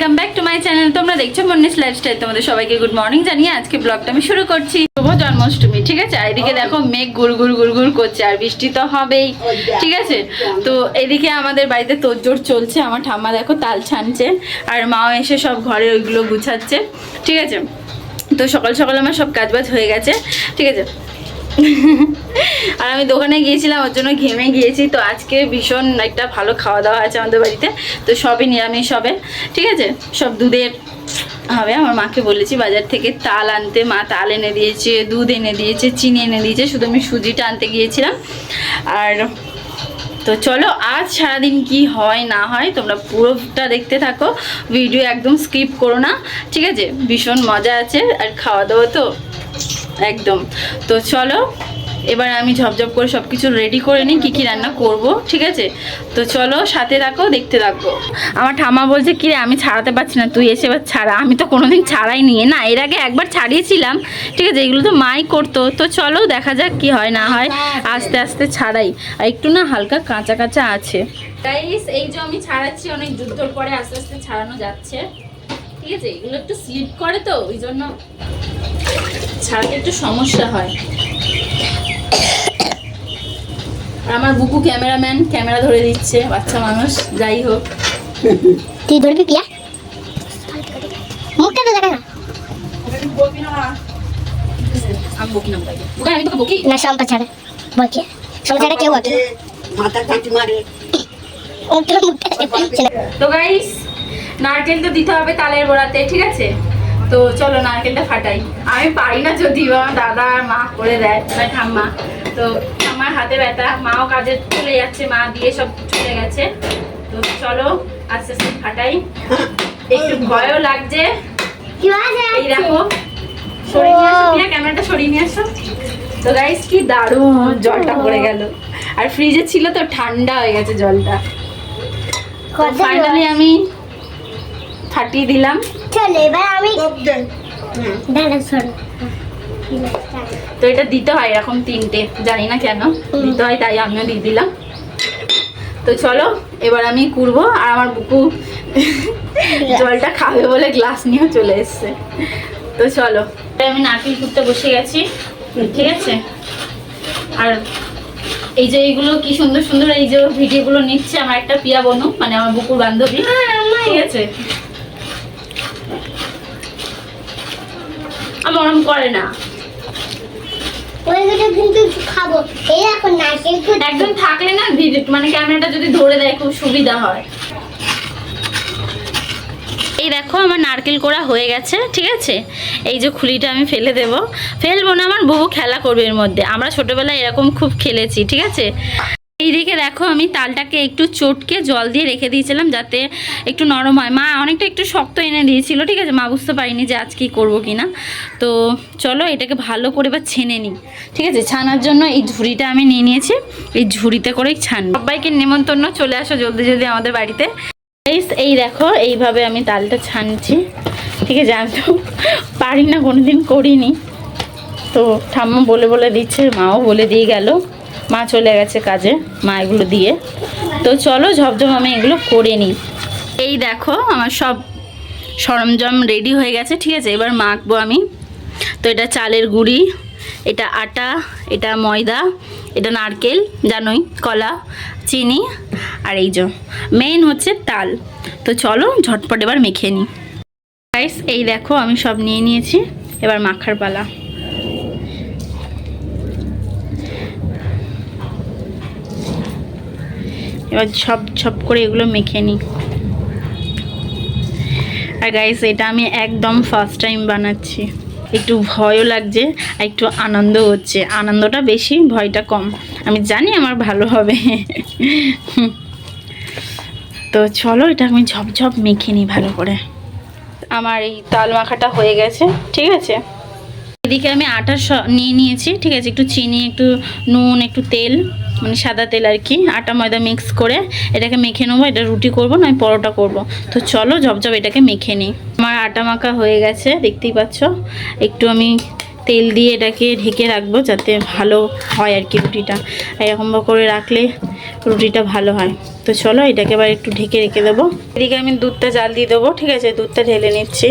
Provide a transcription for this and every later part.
Welcome back to my channel. তোমরা দেখছো Moni's lifestyle. তোমাদের সবাইকে গুড মর্নিং জানিয়ে আজকে ব্লগটা আমি শুরু করছি। শুভ জন্মাষ্টমী, ঠিক আছে। আর এদিকে দেখো মেঘ গুড় গুড় করছে, আর বৃষ্টি তো হবেই, ঠিক আছে। তো এদিকে আমাদের বাড়িতে তোড়জোড় চলছে। আমার ঠাম্মা দেখো তাল ছানছে, আর মাও এসে সব ঘরে ওইগুলো গুছাচ্ছে, ঠিক আছে। তো সকাল সকাল আমার সব কাজবাজ হয়ে গেছে, ঠিক আছে। আর আমি দোকানে গিয়েছিলাম, ওর জন্য ঘেমে গিয়েছি। তো আজকে ভীষণ একটা ভালো খাওয়া দাওয়া আছে আমাদের বাড়িতে। তো সবই নিরামিষ হবে, ঠিক আছে। সব দুধের হবে। আমার মাকে বলেছি বাজার থেকে তাল আনতে, মা তাল এনে দিয়েছে, দুধ এনে দিয়েছে, চিনি এনে দিয়েছে, শুধু আমি সুজিটা আনতে গিয়েছিলাম। আর তো চলো আজ সারাদিন কি হয় না হয় তোমরা পুরোটা দেখতে থাকো, ভিডিও একদম স্কিপ করো না, ঠিক আছে। ভীষণ মজা আছে, আর খাওয়া দাওয়া তো একদম। তো চলো এবার আমি ঝপঝপ করে সব কিছু রেডি করে নিই, কী কী রান্না করব, ঠিক আছে। তো চলো সাথে থাকো, দেখতে থাকো। আমার ঠাম্মা বলছে কি রে আমি ছাড়াতে পারছি না, তুই এসে এবার ছাড়া। আমি তো কোনোদিন ছাড়াই নিয়ে না, এর আগে একবার ছাড়িয়েছিলাম, ঠিক আছে। এগুলো তো মাই করতো। তো চলো দেখা যাক কি হয় না হয়, আস্তে আস্তে ছাড়াই। আর একটু না হালকা কাঁচা কাঁচা আছে গাইস। এই যে আমি ছাড়াচ্ছি, অনেক যুদ্ধর পরে আস্তে আস্তে ছাড়ানো যাচ্ছে, ঠিক আছে। এগুলো একটু স্লিপ করে তো ওই জন্য ছাড়াতে একটু সমস্যা হয়। আর আমার বুকু ক্যামেরাম্যান, ক্যামেরা ধরে দিচ্ছে, বাচ্চা মানুষ, যাই হোক। তুই ধরবি পিয়া, মুখটা তো দেখা না। আমি বকি না, বুকা আমি তোকে বকি না। সম্পা ছাড়া বকে, সম্পা ছাড়া কেউ বকে মাথা কাটি মারে। তো গাইস নারকেল তো দিতে হবে তালের বড়াতে, ঠিক আছে। তো চলো নারকেলটা ফাটাই। আমি পারি না যদিও, দাদা আর মা করে দেয়, মানে ঠাম্মা। তো আমার হাতে ব্যথা, মাও কাজে চলে যাচ্ছে, মা দিয়ে সব চলে গেছে। তো চলো আস্তে আস্তে ফাটাই। একটু ভয়ও লাগছে। এই দেখো সরিয়ে নিয়ে আসো, ক্যামেরাটা সরিয়ে নিয়ে আসো। তো গাইস কি দারুণ জলটা পড়ে গেল, আর ফ্রিজে ছিল তো ঠান্ডা হয়ে গেছে জলটা। ফাইনালি আমি ফাটিয়ে দিলাম। চল এবার আমি দাঁড়া সরো। তো এটা দিতে হয় এরকম তিনটে, জানি না কেন দিতে হয়, তাই আমিও দিয়ে দিলাম। তো চলো এবার আমি কুড়বো। আর আমার বুকু জলটা খাবে বলে গ্লাস নিয়েও চলে এসছে। তো চলো আমি নারকেল কুড়তে বসে গেছি, ঠিক আছে। আর এই যে এইগুলো কি সুন্দর সুন্দর এই যে ভিডিওগুলো নিচ্ছে আমার একটা পিয়া বনু, মানে আমার বুকুর বান্ধবী, ঠিক আছে। আমি ওরম করে না, ওইগুলো কিন্তু খাবো। এই এখন নারকেল একদম থাকলে না মানে ক্যামেরাটা যদি ধরে দেয় খুব সুবিধা হয়। এই দেখো আমার নারকেল কোড়া হয়ে গেছে, ঠিক আছে। এই যে খুলিটা আমি ফেলে দেবো, ফেলবো না, আমার বুবু খেলা করবে এর মধ্যে। আমরা ছোটোবেলায় এরকম খুব খেলেছি, ঠিক আছে। এইদিকে দেখো আমি তালটাকে একটু চটকে জল দিয়ে রেখে দিয়েছিলাম যাতে একটু নরম হয়। মা অনেকটা একটু শক্ত এনে দিয়েছিল, ঠিক আছে। মা বুঝতে পারিনি যে আজ কি করবো কিনা। তো চলো এটাকে ভালো করে এবার ছেনে নিই, ঠিক আছে। ছানার জন্য এই ঝুড়িটা আমি নিয়ে নিয়েছি, এই ঝুড়িতে করেই ছান। সবাইকে নেমন্তন্ন, চলে আসো জলদি জলদি আমাদের বাড়িতে। এই দেখো এইভাবে আমি তালটা ছানছি, ঠিক আছে। আমি তো পারি না, কোনোদিন করিনি। তো ঠাম্মা বলে বলে দিচ্ছে, মাও বলে দিয়ে গেল, মা চলে গেছে কাজে, মা এগুলো দিয়ে। তো চলো ঝপঝপ আমি এগুলো করে নিই। এই দেখো আমার সব সরঞ্জাম রেডি হয়ে গেছে, ঠিক আছে। এবার মাখবো আমি। তো এটা চালের গুঁড়ি, এটা আটা, এটা ময়দা, এটা নারকেল, জানোই, কলা, চিনি, আর এই যে মেইন হচ্ছে তাল। তো চলো ঝটপট এবার মেখে নিই। গাইস এই দেখো আমি সব নিয়ে নিয়েছি, এবার মাখার পালা। এবার সব করে এগুলো মেখে নিই। আর গাইস এটা আমি একদম ফার্স্ট টাইম বানাচ্ছি, একটু ভয়ও লাগছে আর একটু আনন্দ হচ্ছে। আনন্দটা বেশি, ভয়টা কম। আমি জানি আমার ভালো হবে। তো চলো এটা আমি ঝপঝপ মেখে নিই ভালো করে। আমার এই তাল মাখাটা হয়ে গেছে, ঠিক আছে। এদিকে আমি আটা নিয়ে নিয়েছি, ঠিক আছে। একটু চিনি, একটু নুন, একটু তেল, মানে সাদা তেল আর কি, আটা ময়দা মিক্স করে এটাকে মেখে নেবো। এটা রুটি করবো না পরোটা করব। তো চলো ঝপঝপ এটাকে মেখে নিই। আমার আটা মাখা হয়ে গেছে, দেখতেই পাচ্ছ। একটু আমি তেল দিয়ে এটাকে ঢেকে রাখবো যাতে ভালো হয় আর কি রুটিটা। এরকম করে রাখলে রুটিটা ভালো হয়। তো চলো এটাকে এবার একটু ঢেকে রেখে দেবো। এদিকে আমি দুধটা জাল দিয়ে দেবো, ঠিক আছে, দুধটা ঢেলে নিচ্ছি।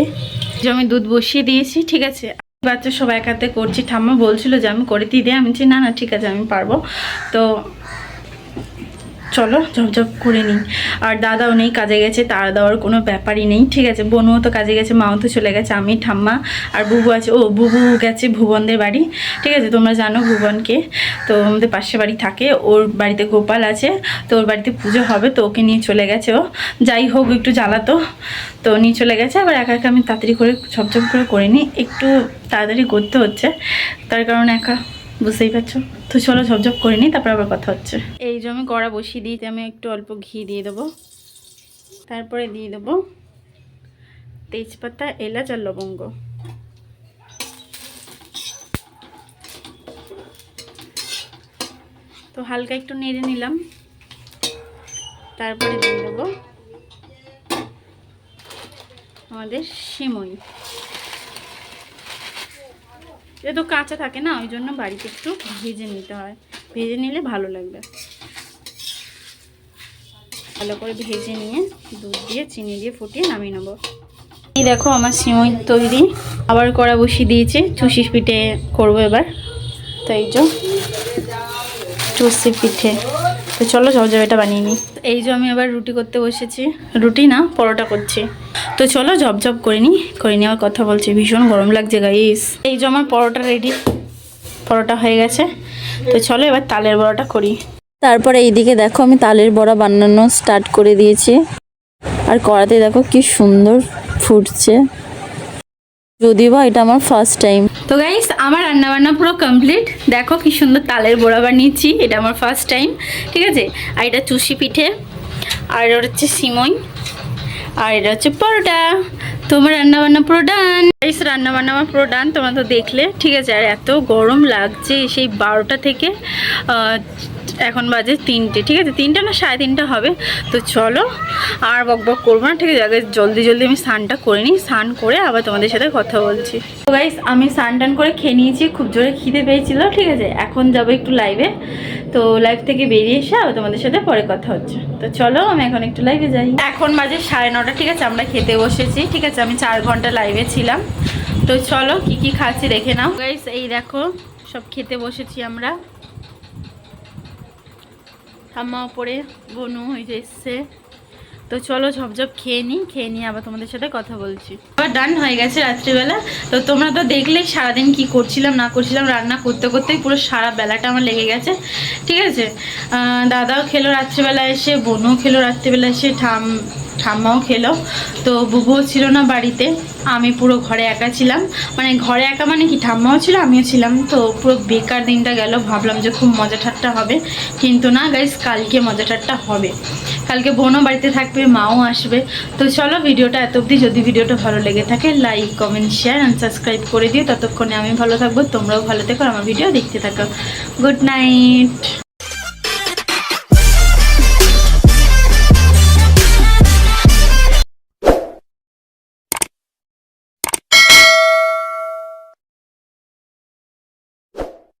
যে আমি দুধ বসিয়ে দিয়েছি, ঠিক আছে। বাচ্চা সব এক হাতে করছি, ঠাম্মা বলছিল যে আমি করে দিয়ে আমি বলছি না না ঠিক আছে আমি পারবো। তো চলো ঝপঝপ করে নিই। আর দাদাও নেই, কাজে গেছে, তার দেওয়ার কোনো ব্যাপারই নেই, ঠিক আছে। বোনও তো কাজে গেছে, মাও তো চলে গেছে, আমি ঠাম্মা আর বুবু আছে। ও বুবু গেছে ভুবনদের বাড়ি, ঠিক আছে, তোমরা জানো ভুবনকে। তো আমাদের পাশে বাড়ি থাকে, ওর বাড়িতে গোপাল আছে, তো ওর বাড়িতে পুজো হবে, তো ওকে নিয়ে চলে গেছে। ও যাই হোক একটু জ্বালাতো, তো নিয়ে চলে গেছে। আবার একা একা আমি তাড়াতাড়ি করে ঝপঝপ করে নিই, একটু তাড়াতাড়ি করতে হচ্ছে, তার কারণ একা বুঝতেই পারছো। তো চলো ঝপঝপ করে নিই, তারপর আবার কথা হচ্ছে। এই যে আমি কড়া বসিয়ে দিই, আমি একটু অল্প ঘি দিয়ে দেবো, তারপরে দিয়ে দেবো তেজপাতা, এলাচ আর লবঙ্গ। তো হালকা একটু নেড়ে নিলাম, তারপরে দিয়ে দেবো আমাদের সিমই। এটা তো কাঁচা থাকে না, ওই জন্য বাড়িতে একটু ভেজে নিতে হয়, ভেজে নিলে ভালো লাগবে। ভালো করে ভেজে নিয়ে দুধ দিয়ে চিনি দিয়ে ফুটিয়ে নামিয়ে নেবো। এই দেখো আমার সিমই তৈরি। আবার কড়া বসিয়ে দিয়েছি, চুষি পিঠে করবো এবার। তো এই যে চুষি পিঠে, তো চলো ঝপঝপ এটা বানিয়ে নিই। এই যে আমি আবার রুটি করতে বসেছি, রুটি না পরোটা করছি। তো চলো ঝপঝপ করে নিই আবার কথা বলছি, ভীষণ গরম লাগছে গাইস। এই যে আমার পরোটা রেডি, পরোটা হয়ে গেছে। তো চলো এবার তালের বড়াটা করি। তারপরে এইদিকে দেখো আমি তালের বড়া বানানো স্টার্ট করে দিয়েছি, আর কড়াতে দেখো কি সুন্দর ফুটছে, যদিও বা এটা আমার ফার্স্ট টাইম। তো গাইস আমার রান্নাবান্না পুরো কমপ্লিট, দেখো কি সুন্দর তালের বড়া বানিয়েছি, এটা আমার ফার্স্ট টাইম, ঠিক আছে। আর এটা চুষি পিঠে, আর এটা হচ্ছে সিমই, আর এটা হচ্ছে পরোটা। তোমার রান্নাবান্না পুরো ডান গাইস, রান্নাবান্না আমার পুরো ডান, তোমরা তো দেখলে, ঠিক আছে। আর এত গরম লাগছে, সেই 12টা থেকে এখন বাজে 3টে, ঠিক আছে, 3টা না 3:30 হবে। তো চলো আর বক বক করবো না, ঠিক আছে। আগে জলদি আমি স্নানটা করে নিই, স্নান করে আবার তোমাদের সাথে কথা বলছি। তো গাইস আমি স্নান টান করে খেয়ে নিয়েছি, খুব জোরে খিদে পেয়েছিল, ঠিক আছে। এখন যাবো একটু লাইভে, তো লাইভ থেকে বেরিয়ে এসে আবার তোমাদের সাথে পরে কথা হচ্ছে। তো চলো আমি এখন একটু লাইভে যাই। এখন বাজে 9:30, ঠিক আছে, আমরা খেতে বসেছি, ঠিক আছে। আমি 4 ঘন্টা লাইভে ছিলাম। তো চলো কি খাচ্ছি দেখে নাও গাইস। এই দেখো সব খেতে বসেছি আমরা, ঠাম্মা ওপরে, বনু হয়ে এসছে। তো চলো ঝপঝপ খেয়ে নিই আবার তোমাদের সাথে কথা বলছি। আবার ডান হয়ে গেছে রাত্রিবেলা। তো তোমরা তো দেখলেই সারাদিন কি করছিলাম না করছিলাম, রান্না করতে করতেই পুরো সারা বেলাটা আমার লেগে গেছে, ঠিক আছে। দাদাও খেলো রাত্রিবেলা এসে, বোনও খেলো রাত্রিবেলা এসে, ঠাম্মাও খেলো। তো বুবুও ছিল না বাড়িতে, আমি পুরো ঘরে একা ছিলাম। মানে ঘরে একা মানে কি, ঠাম্মাও ছিল আমিও ছিলাম। তো পুরো বেকার দিনটা গেল, ভাবলাম যে খুব মজা ঠাট্টা হবে, কিন্তু না গাইস, কালকে মজা ঠাট্টা হবে। কালকে বোনও বাড়িতে থাকবে, মাও আসবে। তো চলো ভিডিওটা এত অবধি, যদি ভিডিওটা ভালো লেগে থাকে like comment share and subscribe করে দিও। ততক্ষণে আমি ভালো থাকবো, তোমরাও ভালো থেকো, আমার ভিডিও দেখতে থাকো। Good night.